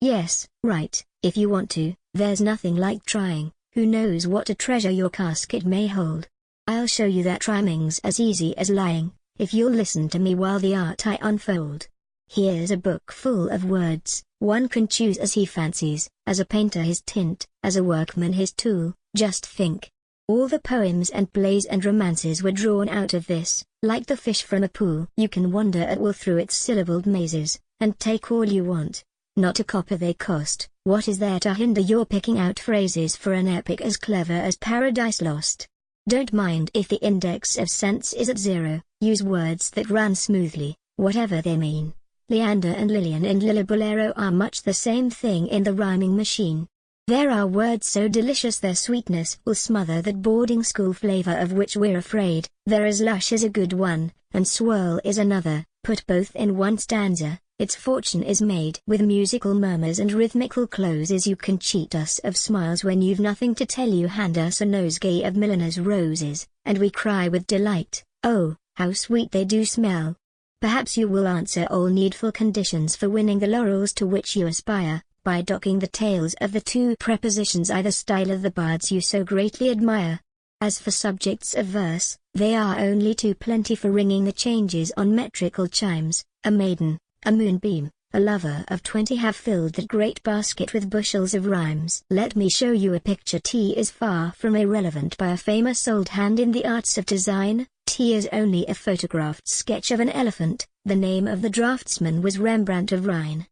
Yes, right, if you want to, there's nothing like trying. Who knows what a treasure your casket may hold? I'll show you that rhyming's as easy as lying, if you'll listen to me while the art I unfold. Here's a book full of words, one can choose as he fancies, as a painter his tint, as a workman his tool. Just think. All the poems and plays and romances were drawn out of this, like the fish from a pool. You can wander at will through its syllabled mazes, and take all you want. Not a copper they cost. What is there to hinder your picking out phrases for an epic as clever as Paradise Lost? Don't mind if the index of sense is at 0, use words that run smoothly, whatever they mean. Leander and Lillian and Lillibolero are much the same thing in the rhyming machine. There are words so delicious their sweetness will smother that boarding school flavor of which we're afraid. There is lush is a good one, and swirl is another. Put both in one stanza, its fortune is made. With musical murmurs and rhythmical closes you can cheat us of smiles when you've nothing to tell. You hand us a nosegay of milliners' roses, and we cry with delight, oh, how sweet they do smell. Perhaps you will answer all needful conditions for winning the laurels to which you aspire, by docking the tails of the two prepositions I, the style of the bards you so greatly admire. As for subjects of verse, they are only too plenty for ringing the changes on metrical chimes. A maiden, a moonbeam, a lover of 20 have filled that great basket with bushels of rhymes. Let me show you a picture. T is far from irrelevant by a famous old hand in the arts of design. T is only a photographed sketch of an elephant. The name of the draftsman was Rembrandt of Rhine.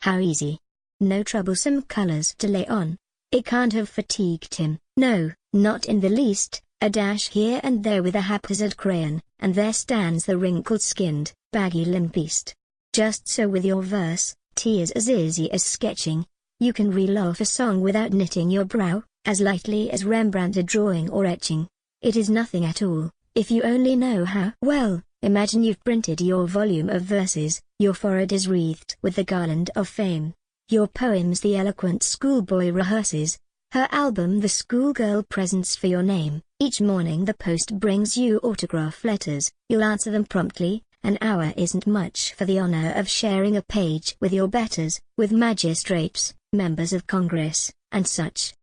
How easy. No troublesome colors to lay on. It can't have fatigued him. No, not in the least. A dash here and there with a haphazard crayon, and there stands the wrinkled-skinned, baggy-limbed beast. Just so with your verse. T is as easy as sketching. You can reel off a song without knitting your brow, as lightly as Rembrandt did drawing or etching. It is nothing at all, if you only know how. Well, imagine you've printed your volume of verses, your forehead is wreathed with the garland of fame. Your poems the eloquent schoolboy rehearses, her album the schoolgirl presents for your name. Each morning the post brings you autograph letters, you'll answer them promptly. An hour isn't much for the honor of sharing a page with your betters, with magistrates, members of Congress, and such.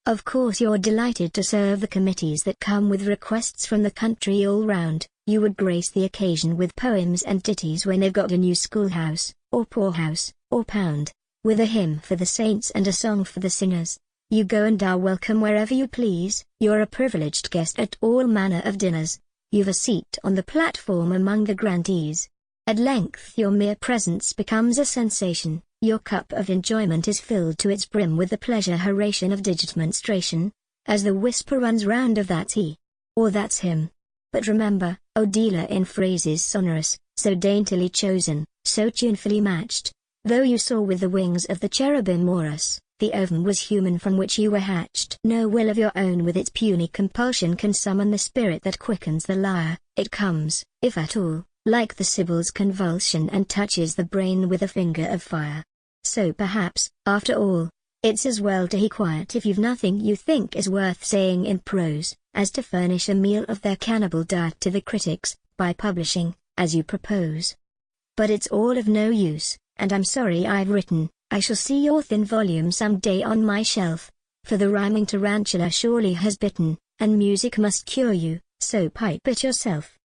Of course you're delighted to serve the committees that come with requests from the country all round. You would grace the occasion with poems and ditties when they've got a new schoolhouse, or poorhouse, or pound, with a hymn for the saints and a song for the singers. You go and are welcome wherever you please. You're a privileged guest at all manner of dinners. You've a seat on the platform among the grandees. At length your mere presence becomes a sensation. Your cup of enjoyment is filled to its brim with the pleasure-haration of digitmonstration, as the whisper runs round of that's he, or that's him. But remember, O dealer in phrases sonorous, so daintily chosen, so tunefully matched, though you soar with the wings of the cherubim or us, the ovum was human from which you were hatched. No will of your own with its puny compulsion can summon the spirit that quickens the lyre. It comes, if at all, like the Sibyl's convulsion and touches the brain with a finger of fire. So perhaps, after all, it's as well to be quiet if you've nothing you think is worth saying in prose, as to furnish a meal of their cannibal diet to the critics, by publishing, as you propose. But it's all of no use, and I'm sorry I've written. I shall see your thin volume some day on my shelf, for the rhyming tarantula surely has bitten, and music must cure you, so pipe it yourself.